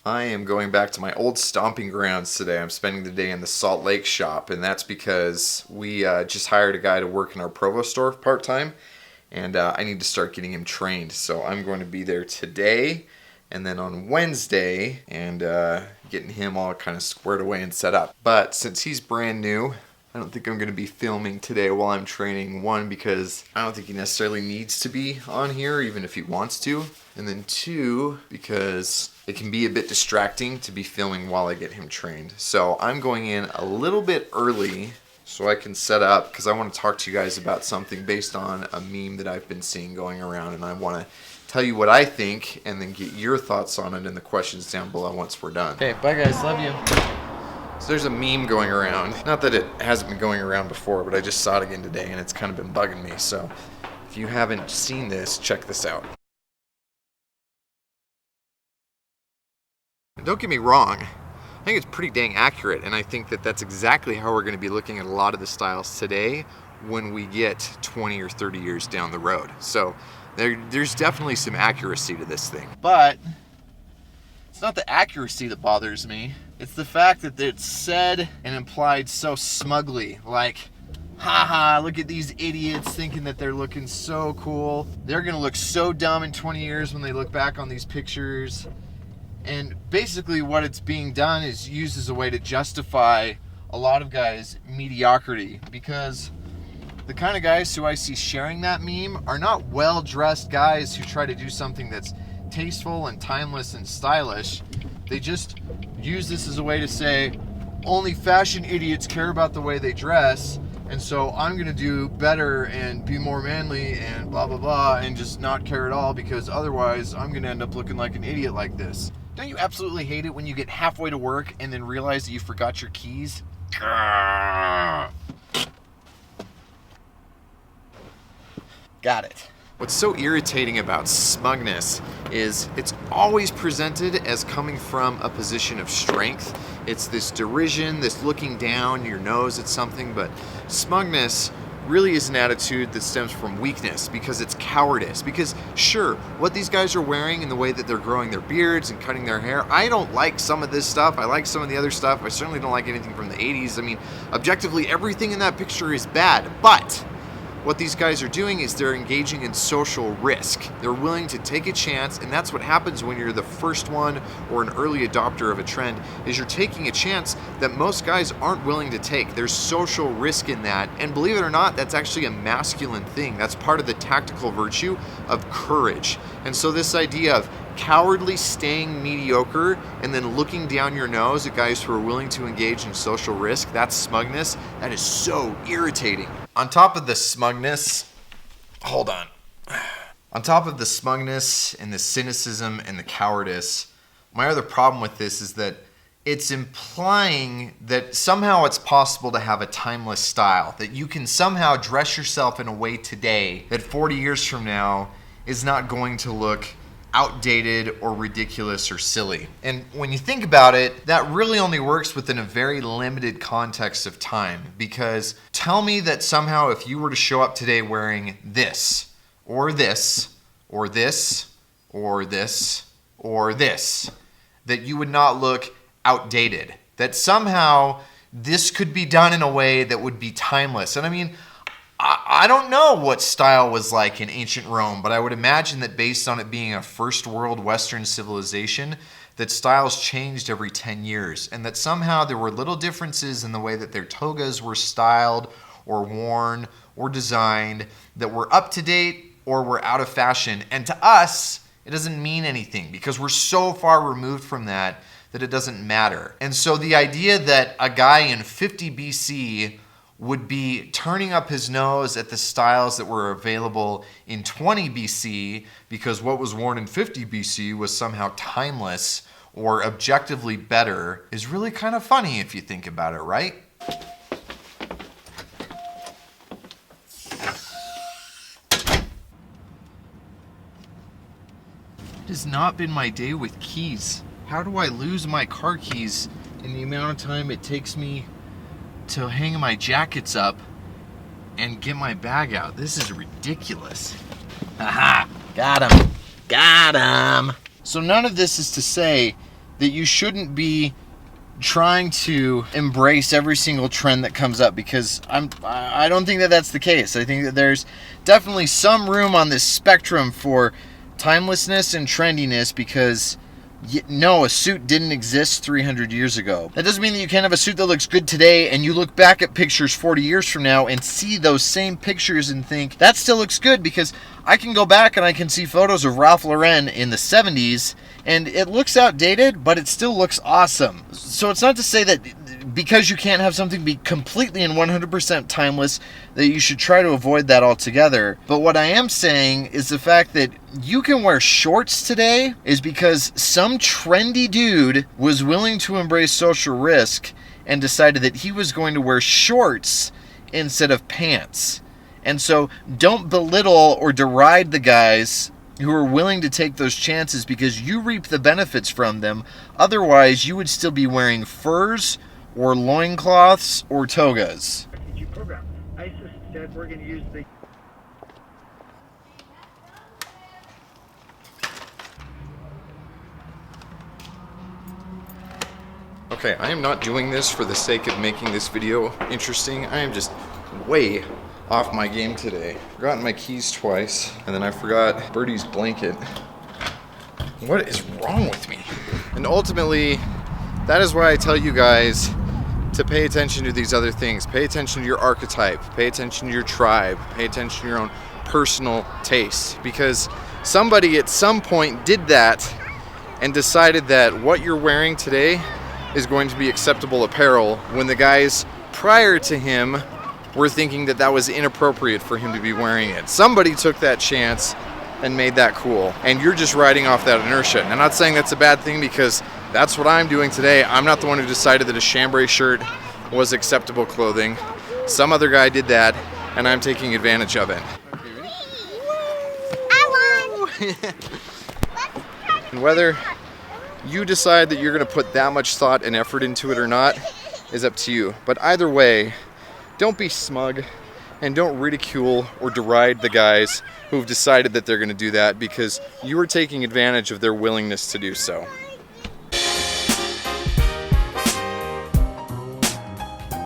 I am going back to my old stomping grounds today. I'm spending the day in the Salt Lake shop, and that's because we just hired a guy to work in our Provo store part-time, and I need to start getting him trained. So I'm going to be there today, and then on Wednesday, and getting him all kind of squared away and set up. But since he's brand new, I don't think I'm going to be filming today while I'm training. One, because I don't think he necessarily needs to be on here, even if he wants to. And then two, because it can be a bit distracting to be filming while I get him trained. So I'm going in a little bit early so I can set up, because I want to talk to you guys about something based on a meme that I've been seeing going around, and I want to tell you what I think and then get your thoughts on it in the questions down below once we're done. Okay, bye guys, love you. So there's a meme going around. Not that it hasn't been going around before, but I just saw it again today and it's kind of been bugging me. So if you haven't seen this, check this out. Don't get me wrong, I think it's pretty dang accurate, and I think that that's exactly how we're going to be looking at a lot of the styles today when we get 20 or 30 years down the road. So there's definitely some accuracy to this thing. But it's not the accuracy that bothers me. It's the fact that it's said and implied so smugly, like, haha, look at these idiots thinking that they're looking so cool. They're going to look so dumb in 20 years when they look back on these pictures. And basically what it's being done is used as a way to justify a lot of guys' mediocrity, because the kind of guys who I see sharing that meme are not well-dressed guys who try to do something that's tasteful and timeless and stylish. They just use this as a way to say, only fashion idiots care about the way they dress, and so I'm going to do better and be more manly and blah, blah, blah, and just not care at all, because otherwise I'm going to end up looking like an idiot like this. Don't you absolutely hate it when you get halfway to work and then realize that you forgot your keys? Got it. What's so irritating about smugness is it's always presented as coming from a position of strength. It's this derision, this looking down your nose at something, but smugness really is an attitude that stems from weakness, because it's cowardice. Because sure, what these guys are wearing and the way that they're growing their beards and cutting their hair, I don't like some of this stuff. I like some of the other stuff. I certainly don't like anything from the 80s. I mean, objectively, everything in that picture is bad, but what these guys are doing is they're engaging in social risk. They're willing to take a chance, and that's what happens when you're the first one or an early adopter of a trend, is you're taking a chance that most guys aren't willing to take. There's social risk in that, and believe it or not, that's actually a masculine thing. That's part of the tactical virtue of courage. And so this idea of cowardly staying mediocre and then looking down your nose at guys who are willing to engage in social risk, that's smugness. That is so irritating. On top of the smugness, hold on. On top of the smugness and the cynicism and the cowardice, my other problem with this is that it's implying that somehow it's possible to have a timeless style, that you can somehow dress yourself in a way today that 40 years from now is not going to look outdated or ridiculous or silly. And when you think about it, that really only works within a very limited context of time, because tell me that somehow if you were to show up today wearing this, or this, or this, or this, or this, that you would not look outdated, that somehow this could be done in a way that would be timeless. And I mean, I don't know what style was like in ancient Rome, but I would imagine that based on it being a first world Western civilization, that styles changed every 10 years, and that somehow there were little differences in the way that their togas were styled or worn or designed that were up to date or were out of fashion. And to us, it doesn't mean anything because we're so far removed from that that it doesn't matter. And so the idea that a guy in 50 BC would be turning up his nose at the styles that were available in 20 BC because what was worn in 50 BC was somehow timeless or objectively better is really kind of funny if you think about it, right? It has not been my day with keys. How do I lose my car keys in the amount of time it takes me to hang my jackets up and get my bag out? This is ridiculous. Aha! Got him! Got him! So none of this is to say that you shouldn't be trying to embrace every single trend that comes up, because I don't think that that's the case. I think that there's definitely some room on this spectrum for timelessness and trendiness, because no, a suit didn't exist 300 years ago. That doesn't mean that you can't have a suit that looks good today and you look back at pictures 40 years from now and see those same pictures and think, that still looks good, because I can go back and I can see photos of Ralph Lauren in the 70s and it looks outdated, but it still looks awesome. So it's not to say that because you can't have something be completely and 100% timeless that you should try to avoid that altogether. But what I am saying is the fact that you can wear shorts today is because some trendy dude was willing to embrace social risk and decided that he was going to wear shorts instead of pants. And so don't belittle or deride the guys who are willing to take those chances, because you reap the benefits from them. Otherwise, you would still be wearing furs or loincloths or togas. Program. ISIS said we're going to use the... Okay, I am not doing this for the sake of making this video interesting. I am just way off my game today. Forgotten my keys twice, and then I forgot Birdie's blanket. What is wrong with me? And ultimately, that is why I tell you guys to pay attention to these other things. Pay attention to your archetype, pay attention to your tribe, pay attention to your own personal tastes, because somebody at some point did that and decided that what you're wearing today is going to be acceptable apparel, when the guys prior to him were thinking that that was inappropriate for him to be wearing it. Somebody took that chance and made that cool, and you're just riding off that inertia. And I'm not saying that's a bad thing, because that's what I'm doing today. I'm not the one who decided that a chambray shirt was acceptable clothing. Some other guy did that, and I'm taking advantage of it. I won! And whether you decide that you're going to put that much thought and effort into it or not is up to you. But either way, don't be smug and don't ridicule or deride the guys who've decided that they're going to do that, because you are taking advantage of their willingness to do so.